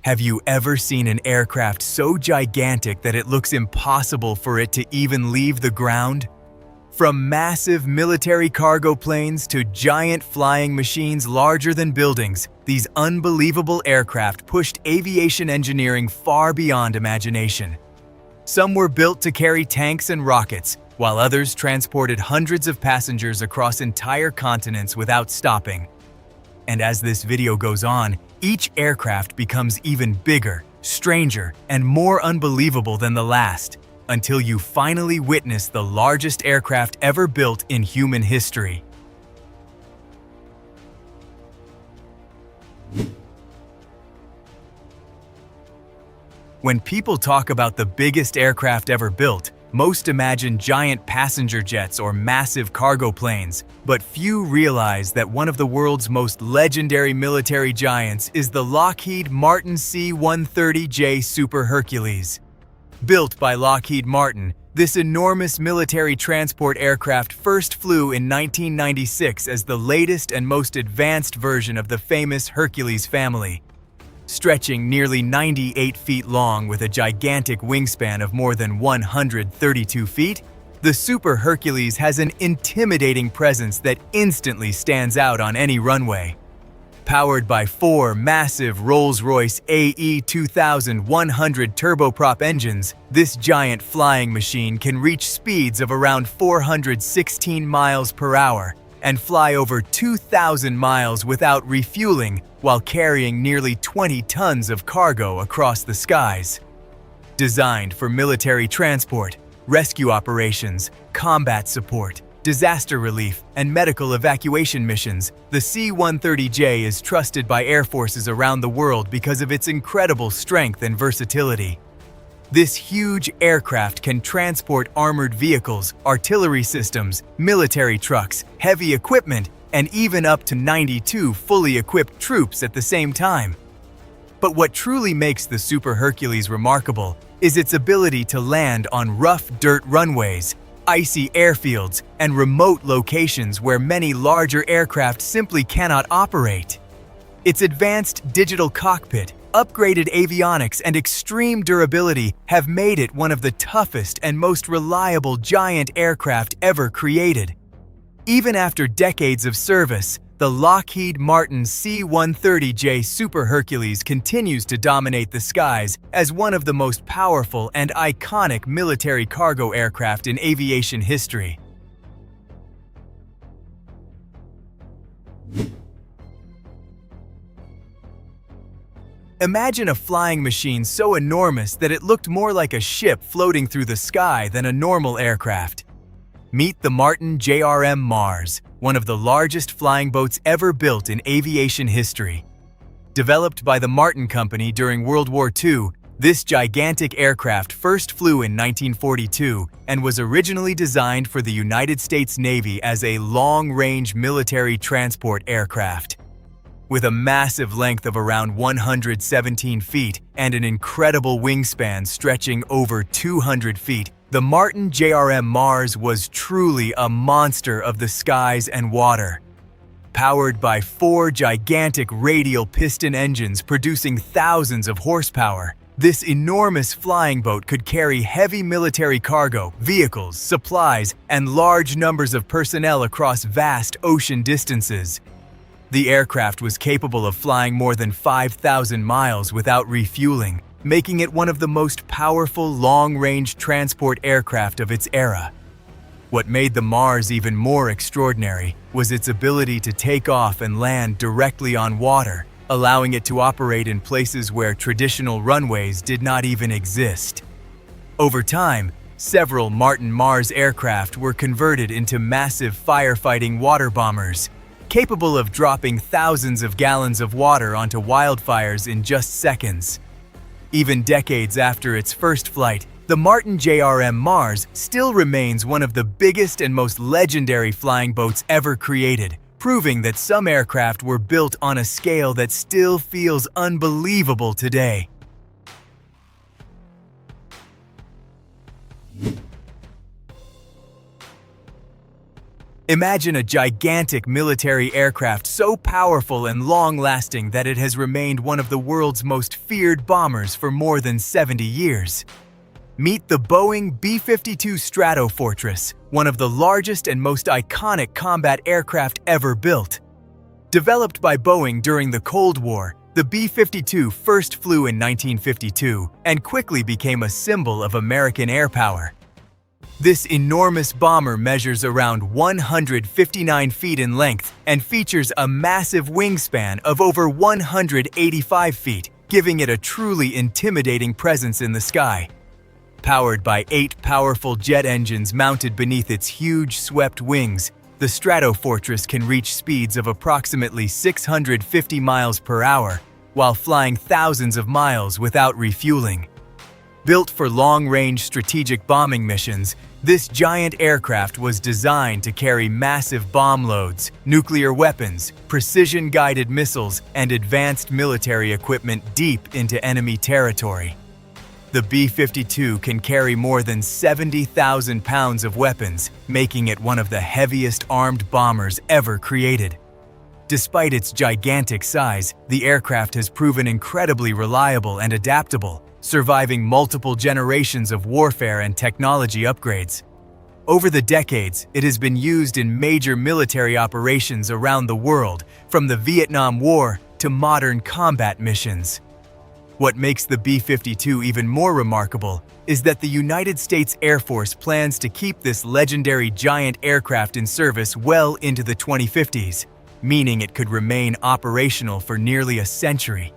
Have you ever seen an aircraft so gigantic that it looks impossible for it to even leave the ground? From massive military cargo planes to giant flying machines larger than buildings, these unbelievable aircraft pushed aviation engineering far beyond imagination. Some were built to carry tanks and rockets, while others transported hundreds of passengers across entire continents without stopping. And as this video goes on, each aircraft becomes even bigger, stranger, and more unbelievable than the last, until you finally witness the largest aircraft ever built in human history. When people talk about the biggest aircraft ever built, most imagine giant passenger jets or massive cargo planes, but few realize that one of the world's most legendary military giants is the Lockheed Martin C-130J Super Hercules. Built by Lockheed Martin, this enormous military transport aircraft first flew in 1996 as the latest and most advanced version of the famous Hercules family. Stretching nearly 98 feet long with a gigantic wingspan of more than 132 feet, the Super Hercules has an intimidating presence that instantly stands out on any runway. Powered by four massive Rolls-Royce AE 2100 turboprop engines, this giant flying machine can reach speeds of around 416 miles per hour and fly over 2,000 miles without refueling while carrying nearly 20 tons of cargo across the skies. Designed for military transport, rescue operations, combat support, disaster relief, and medical evacuation missions, the C-130J is trusted by air forces around the world because of its incredible strength and versatility. This huge aircraft can transport armored vehicles, artillery systems, military trucks, heavy equipment, and even up to 92 fully equipped troops at the same time. But what truly makes the Super Hercules remarkable is its ability to land on rough dirt runways, icy airfields, and remote locations where many larger aircraft simply cannot operate. Its advanced digital cockpit, upgraded avionics, and extreme durability have made it one of the toughest and most reliable giant aircraft ever created. Even after decades of service, the Lockheed Martin C-130J Super Hercules continues to dominate the skies as one of the most powerful and iconic military cargo aircraft in aviation history. Imagine a flying machine so enormous that it looked more like a ship floating through the sky than a normal aircraft. Meet the Martin JRM Mars, one of the largest flying boats ever built in aviation history. Developed by the Martin Company during World War II, this gigantic aircraft first flew in 1942 and was originally designed for the United States Navy as a long-range military transport aircraft. With a massive length of around 117 feet and an incredible wingspan stretching over 200 feet, the Martin JRM Mars was truly a monster of the skies and water. Powered by four gigantic radial piston engines producing thousands of horsepower, this enormous flying boat could carry heavy military cargo, vehicles, supplies, and large numbers of personnel across vast ocean distances. The aircraft was capable of flying more than 5,000 miles without refueling, making it one of the most powerful long-range transport aircraft of its era. What made the Mars even more extraordinary was its ability to take off and land directly on water, allowing it to operate in places where traditional runways did not even exist. Over time, several Martin Mars aircraft were converted into massive firefighting water bombers, capable of dropping thousands of gallons of water onto wildfires in just seconds. Even decades after its first flight, the Martin JRM Mars still remains one of the biggest and most legendary flying boats ever created, proving that some aircraft were built on a scale that still feels unbelievable today. Imagine a gigantic military aircraft so powerful and long-lasting that it has remained one of the world's most feared bombers for more than 70 years. Meet the Boeing B-52 Stratofortress, one of the largest and most iconic combat aircraft ever built. Developed by Boeing during the Cold War, the B-52 first flew in 1952 and quickly became a symbol of American air power. This enormous bomber measures around 159 feet in length and features a massive wingspan of over 185 feet, giving it a truly intimidating presence in the sky. Powered by 8 powerful jet engines mounted beneath its huge swept wings, the Stratofortress can reach speeds of approximately 650 miles per hour while flying thousands of miles without refueling. Built for long-range strategic bombing missions, this giant aircraft was designed to carry massive bomb loads, nuclear weapons, precision-guided missiles, and advanced military equipment deep into enemy territory. The B-52 can carry more than 70,000 pounds of weapons, making it one of the heaviest armed bombers ever created. Despite its gigantic size, the aircraft has proven incredibly reliable and adaptable, surviving multiple generations of warfare and technology upgrades. Over the decades, it has been used in major military operations around the world, from the Vietnam War to modern combat missions. What makes the B-52 even more remarkable is that the United States Air Force plans to keep this legendary giant aircraft in service well into the 2050s, meaning it could remain operational for nearly a century.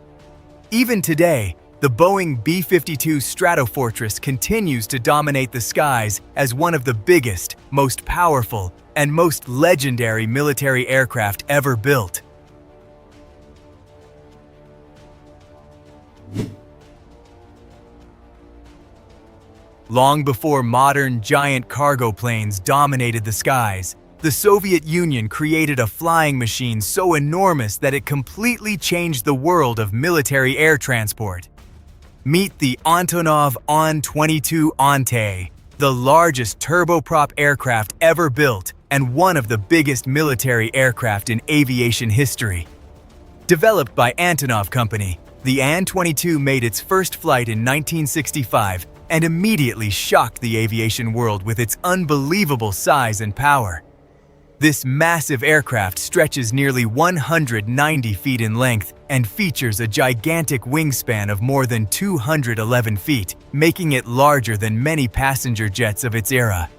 Even today, the Boeing B-52 Stratofortress continues to dominate the skies as one of the biggest, most powerful, and most legendary military aircraft ever built. Long before modern giant cargo planes dominated the skies, the Soviet Union created a flying machine so enormous that it completely changed the world of military air transport. Meet the Antonov An-22 Ante, the largest turboprop aircraft ever built and one of the biggest military aircraft in aviation history. Developed by Antonov Company, the An-22 made its first flight in 1965 and immediately shocked the aviation world with its unbelievable size and power. This massive aircraft stretches nearly 190 feet in length and features a gigantic wingspan of more than 211 feet, making it larger than many passenger jets of its era.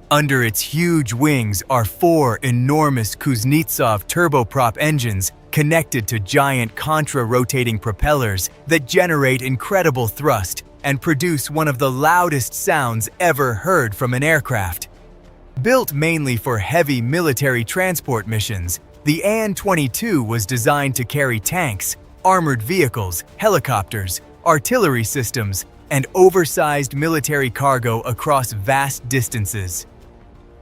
Under its huge wings are 4 enormous Kuznetsov turboprop engines connected to giant contra-rotating propellers that generate incredible thrust and produce one of the loudest sounds ever heard from an aircraft. Built mainly for heavy military transport missions, the An-22 was designed to carry tanks, armored vehicles, helicopters, artillery systems, and oversized military cargo across vast distances.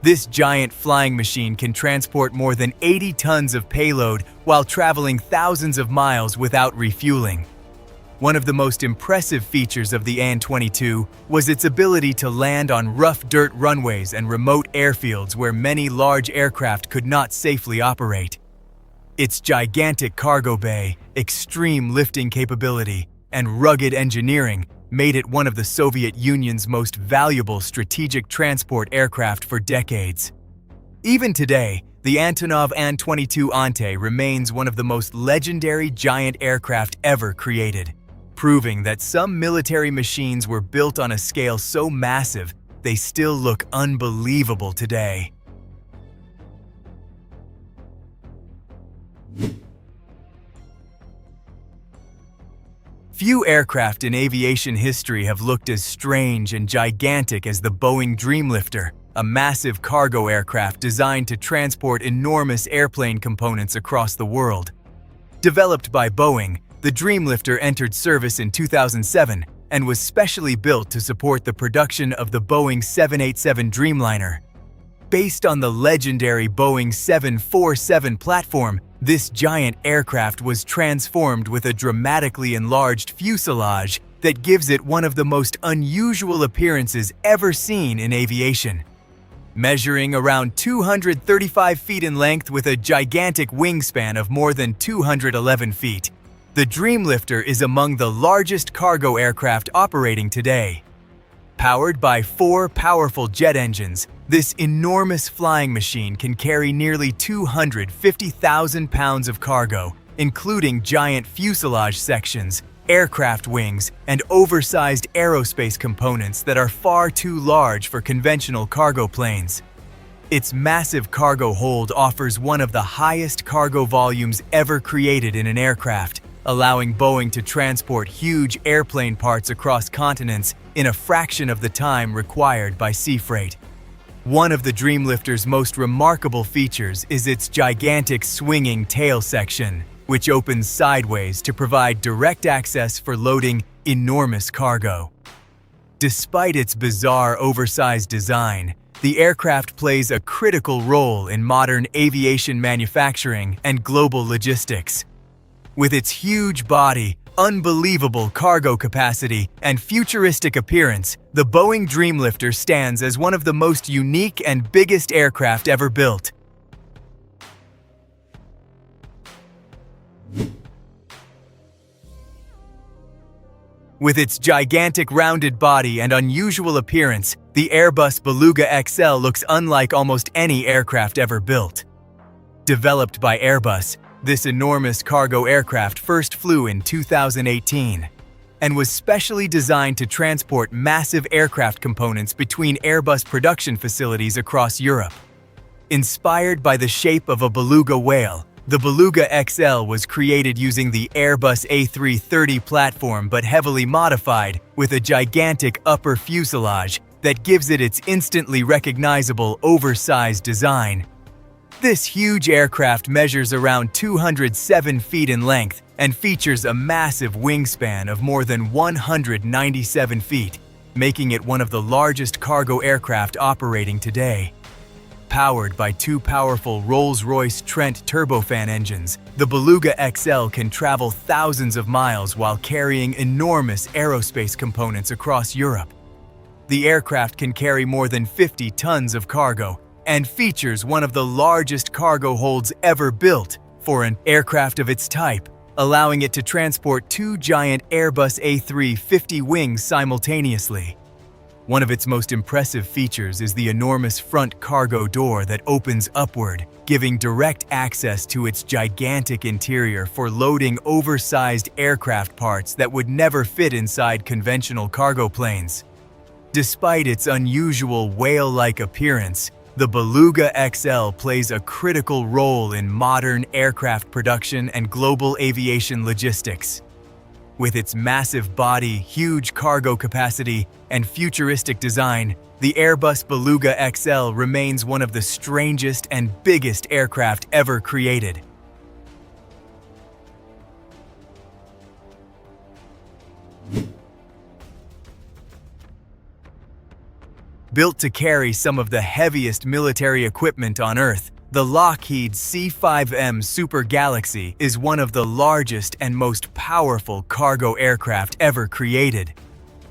This giant flying machine can transport more than 80 tons of payload while traveling thousands of miles without refueling. One of the most impressive features of the An-22 was its ability to land on rough dirt runways and remote airfields where many large aircraft could not safely operate. Its gigantic cargo bay, extreme lifting capability, and rugged engineering made it one of the Soviet Union's most valuable strategic transport aircraft for decades. Even today, the Antonov An-22 Ante remains one of the most legendary giant aircraft ever created, proving that some military machines were built on a scale so massive they still look unbelievable today. Few aircraft in aviation history have looked as strange and gigantic as the Boeing Dreamlifter, a massive cargo aircraft designed to transport enormous airplane components across the world. Developed by Boeing, the Dreamlifter entered service in 2007 and was specially built to support the production of the Boeing 787 Dreamliner. Based on the legendary Boeing 747 platform, this giant aircraft was transformed with a dramatically enlarged fuselage that gives it one of the most unusual appearances ever seen in aviation. Measuring around 235 feet in length with a gigantic wingspan of more than 211 feet, the Dreamlifter is among the largest cargo aircraft operating today. Powered by 4 powerful jet engines, this enormous flying machine can carry nearly 250,000 pounds of cargo, including giant fuselage sections, aircraft wings, and oversized aerospace components that are far too large for conventional cargo planes. Its massive cargo hold offers one of the highest cargo volumes ever created in an aircraft, allowing Boeing to transport huge airplane parts across continents in a fraction of the time required by sea freight. One of the Dreamlifter's most remarkable features is its gigantic swinging tail section, which opens sideways to provide direct access for loading enormous cargo. Despite its bizarre oversized design, the aircraft plays a critical role in modern aviation manufacturing and global logistics. With its huge body, unbelievable cargo capacity, and futuristic appearance, the Boeing Dreamlifter stands as one of the most unique and biggest aircraft ever built. With its gigantic rounded body and unusual appearance, the Airbus Beluga XL looks unlike almost any aircraft ever built. Developed by Airbus, this enormous cargo aircraft first flew in 2018 and was specially designed to transport massive aircraft components between Airbus production facilities across Europe. Inspired by the shape of a beluga whale, the Beluga XL was created using the Airbus A330 platform but heavily modified with a gigantic upper fuselage that gives it its instantly recognizable oversized design. This huge aircraft measures around 207 feet in length and features a massive wingspan of more than 197 feet, making it one of the largest cargo aircraft operating today. Powered by 2 powerful Rolls-Royce Trent turbofan engines, the Beluga XL can travel thousands of miles while carrying enormous aerospace components across Europe. The aircraft can carry more than 50 tons of cargo and features one of the largest cargo holds ever built for an aircraft of its type, allowing it to transport 2 giant Airbus A350 wings simultaneously. One of its most impressive features is the enormous front cargo door that opens upward, giving direct access to its gigantic interior for loading oversized aircraft parts that would never fit inside conventional cargo planes. Despite its unusual whale-like appearance, the Beluga XL plays a critical role in modern aircraft production and global aviation logistics. With its massive body, huge cargo capacity, and futuristic design, the Airbus Beluga XL remains one of the strangest and biggest aircraft ever created. Built to carry some of the heaviest military equipment on Earth, the Lockheed C-5M Super Galaxy is one of the largest and most powerful cargo aircraft ever created.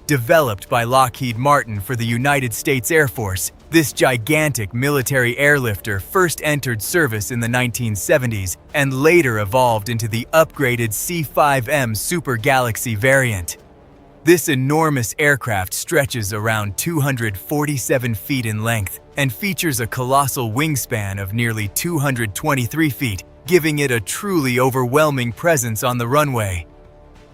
Developed by Lockheed Martin for the United States Air Force, this gigantic military airlifter first entered service in the 1970s and later evolved into the upgraded C-5M Super Galaxy variant. This enormous aircraft stretches around 247 feet in length and features a colossal wingspan of nearly 223 feet, giving it a truly overwhelming presence on the runway.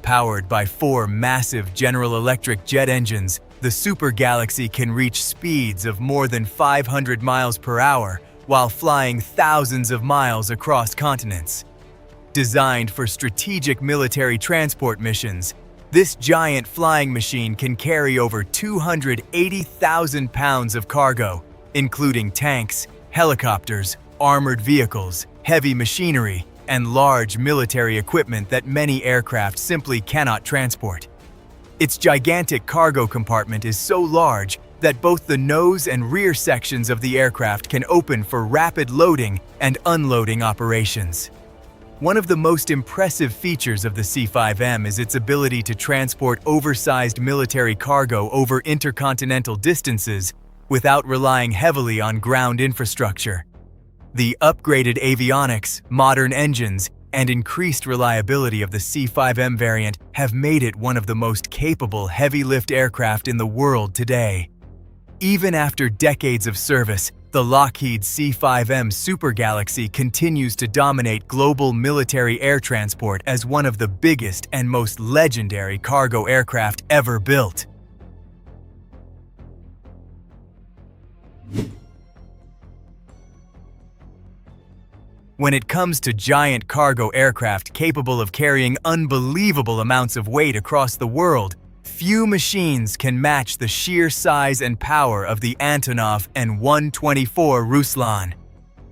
Powered by 4 massive General Electric jet engines, the Super Galaxy can reach speeds of more than 500 miles per hour while flying thousands of miles across continents. Designed for strategic military transport missions, this giant flying machine can carry over 280,000 pounds of cargo, including tanks, helicopters, armored vehicles, heavy machinery, and large military equipment that many aircraft simply cannot transport. Its gigantic cargo compartment is so large that both the nose and rear sections of the aircraft can open for rapid loading and unloading operations. One of the most impressive features of the C-5M is its ability to transport oversized military cargo over intercontinental distances without relying heavily on ground infrastructure. The upgraded avionics, modern engines, and increased reliability of the C-5M variant have made it one of the most capable heavy-lift aircraft in the world today. Even after decades of service, the Lockheed C-5M Super Galaxy continues to dominate global military air transport as one of the biggest and most legendary cargo aircraft ever built. When it comes to giant cargo aircraft capable of carrying unbelievable amounts of weight across the world, few machines can match the sheer size and power of the Antonov An-124 Ruslan.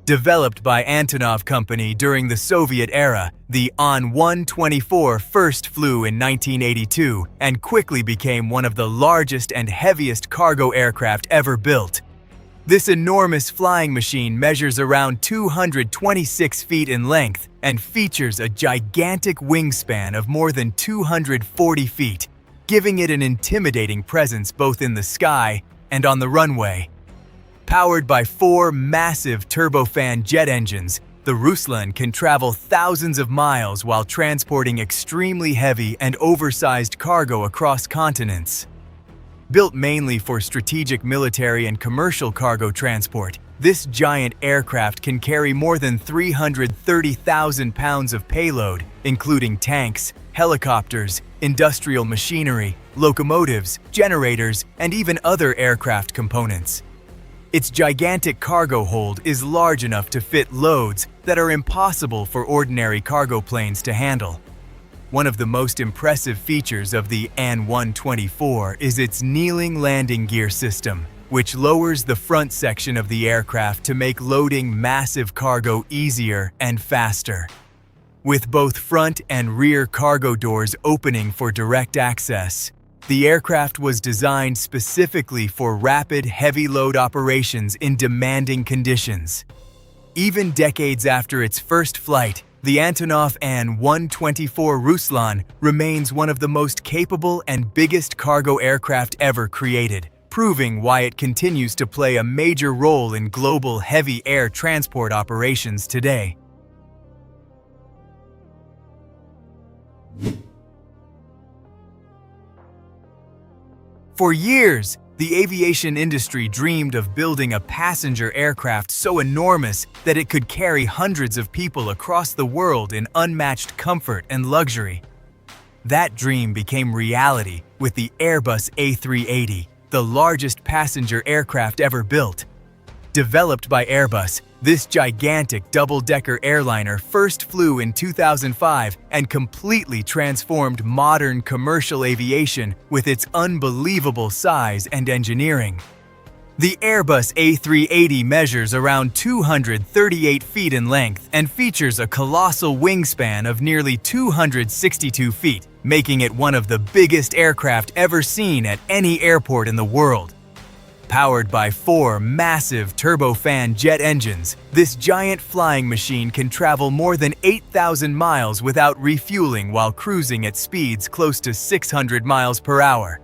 Developed by Antonov Company during the Soviet era, the An-124 first flew in 1982 and quickly became one of the largest and heaviest cargo aircraft ever built. This enormous flying machine measures around 226 feet in length and features a gigantic wingspan of more than 240 feet, giving it an intimidating presence both in the sky and on the runway. Powered by 4 massive turbofan jet engines, the Ruslan can travel thousands of miles while transporting extremely heavy and oversized cargo across continents. Built mainly for strategic military and commercial cargo transport, this giant aircraft can carry more than 330,000 pounds of payload, including tanks, helicopters, industrial machinery, locomotives, generators, and even other aircraft components. Its gigantic cargo hold is large enough to fit loads that are impossible for ordinary cargo planes to handle. One of the most impressive features of the An-124 is its kneeling landing gear system, which lowers the front section of the aircraft to make loading massive cargo easier and faster. With both front and rear cargo doors opening for direct access, the aircraft was designed specifically for rapid, heavy-load operations in demanding conditions. Even decades after its first flight, the Antonov An-124 Ruslan remains one of the most capable and biggest cargo aircraft ever created, proving why it continues to play a major role in global heavy air transport operations today. For years, the aviation industry dreamed of building a passenger aircraft so enormous that it could carry hundreds of people across the world in unmatched comfort and luxury. That dream became reality with the Airbus A380, the largest passenger aircraft ever built. Developed by Airbus, this gigantic double-decker airliner first flew in 2005 and completely transformed modern commercial aviation with its unbelievable size and engineering. The Airbus A380 measures around 238 feet in length and features a colossal wingspan of nearly 262 feet, making it one of the biggest aircraft ever seen at any airport in the world. Powered by 4 massive turbofan jet engines, this giant flying machine can travel more than 8,000 miles without refueling while cruising at speeds close to 600 miles per hour.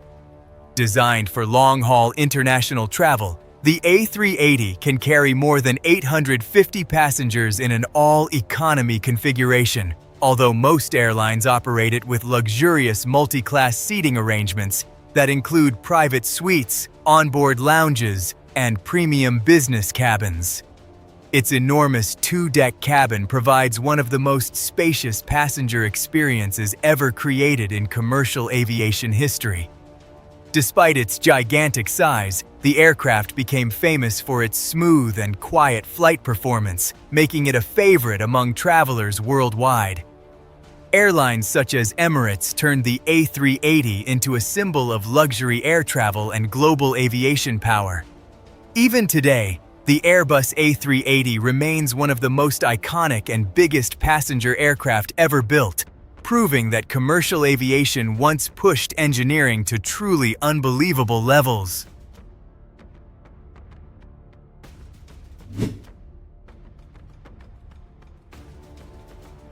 Designed for long-haul international travel, the A380 can carry more than 850 passengers in an all-economy configuration. Although most airlines operate it with luxurious multi-class seating arrangements that include private suites, onboard lounges, and premium business cabins. Its enormous 2-deck cabin provides one of the most spacious passenger experiences ever created in commercial aviation history. Despite its gigantic size, the aircraft became famous for its smooth and quiet flight performance, making it a favorite among travelers worldwide. Airlines such as Emirates turned the A380 into a symbol of luxury air travel and global aviation power. Even today, the Airbus A380 remains one of the most iconic and biggest passenger aircraft ever built, proving that commercial aviation once pushed engineering to truly unbelievable levels.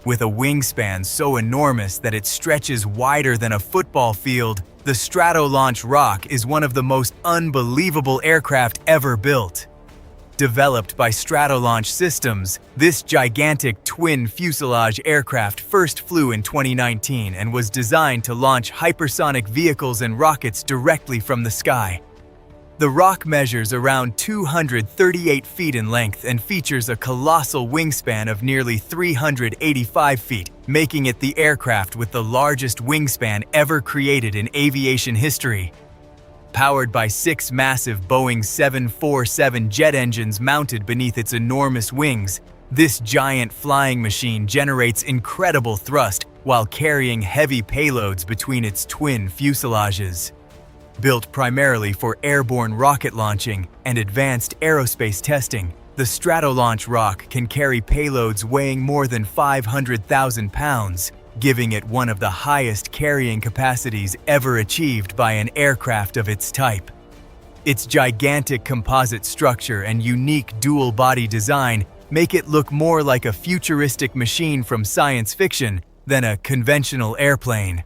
With a wingspan so enormous that it stretches wider than a football field, the Stratolaunch Rock is one of the most unbelievable aircraft ever built. Developed by Stratolaunch Systems, this gigantic twin-fuselage aircraft first flew in 2019 and was designed to launch hypersonic vehicles and rockets directly from the sky. The Rock measures around 238 feet in length and features a colossal wingspan of nearly 385 feet, making it the aircraft with the largest wingspan ever created in aviation history. Powered by 6 massive Boeing 747 jet engines mounted beneath its enormous wings, this giant flying machine generates incredible thrust while carrying heavy payloads between its twin fuselages. Built primarily for airborne rocket launching and advanced aerospace testing, the Stratolaunch Rock can carry payloads weighing more than 500,000 pounds, giving it one of the highest carrying capacities ever achieved by an aircraft of its type. Its gigantic composite structure and unique dual-body design make it look more like a futuristic machine from science fiction than a conventional airplane.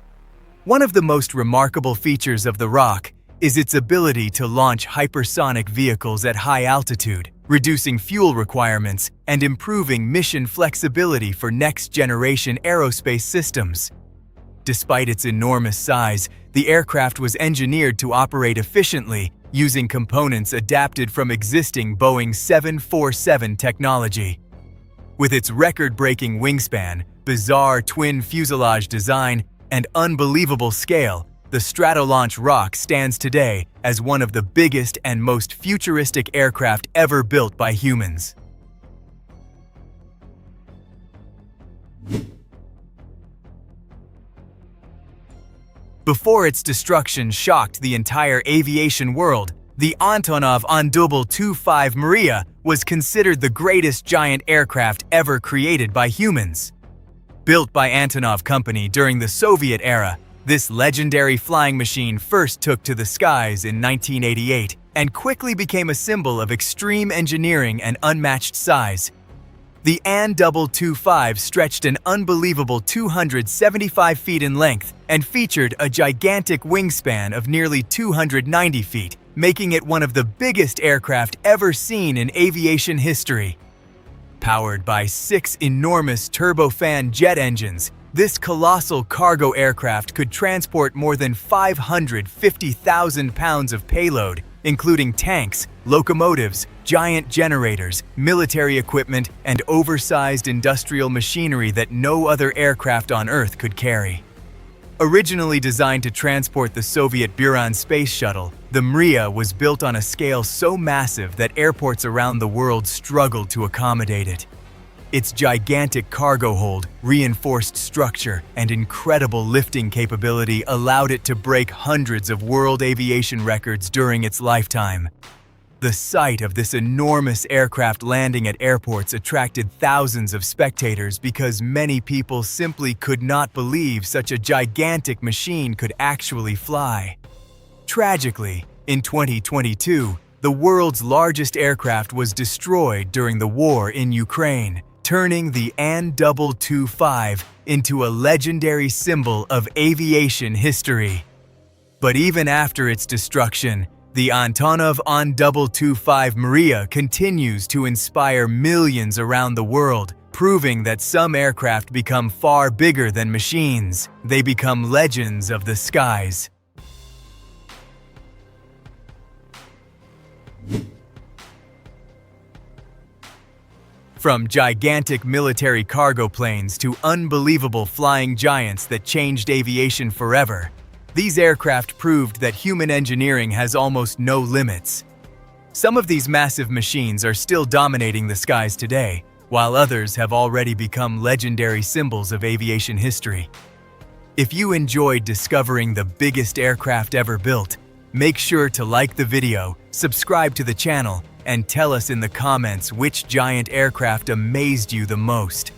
One of the most remarkable features of the Rock is its ability to launch hypersonic vehicles at high altitude, reducing fuel requirements and improving mission flexibility for next-generation aerospace systems. Despite its enormous size, the aircraft was engineered to operate efficiently using components adapted from existing Boeing 747 technology. With its record-breaking wingspan, bizarre twin fuselage design, and unbelievable scale, the Stratolaunch Rock stands today as one of the biggest and most futuristic aircraft ever built by humans. Before its destruction shocked the entire aviation world, the Antonov On-25 Mriya was considered the greatest giant aircraft ever created by humans. Built by Antonov Company during the Soviet era, this legendary flying machine first took to the skies in 1988 and quickly became a symbol of extreme engineering and unmatched size. The An-225 stretched an unbelievable 275 feet in length and featured a gigantic wingspan of nearly 290 feet, making it one of the biggest aircraft ever seen in aviation history. Powered by 6 enormous turbofan jet engines, this colossal cargo aircraft could transport more than 550,000 pounds of payload, including tanks, locomotives, giant generators, military equipment, and oversized industrial machinery that no other aircraft on Earth could carry. Originally designed to transport the Soviet Buran space shuttle, the Mriya was built on a scale so massive that airports around the world struggled to accommodate it. Its gigantic cargo hold, reinforced structure, and incredible lifting capability allowed it to break hundreds of world aviation records during its lifetime. The sight of this enormous aircraft landing at airports attracted thousands of spectators because many people simply could not believe such a gigantic machine could actually fly. Tragically, in 2022, the world's largest aircraft was destroyed during the war in Ukraine, turning the An-225 into a legendary symbol of aviation history. But even after its destruction, the Antonov On-225 Mriya continues to inspire millions around the world, proving that some aircraft become far bigger than machines. They become legends of the skies. From gigantic military cargo planes to unbelievable flying giants that changed aviation forever, these aircraft proved that human engineering has almost no limits. Some of these massive machines are still dominating the skies today, while others have already become legendary symbols of aviation history. If you enjoyed discovering the biggest aircraft ever built, make sure to like the video, subscribe to the channel, and tell us in the comments which giant aircraft amazed you the most.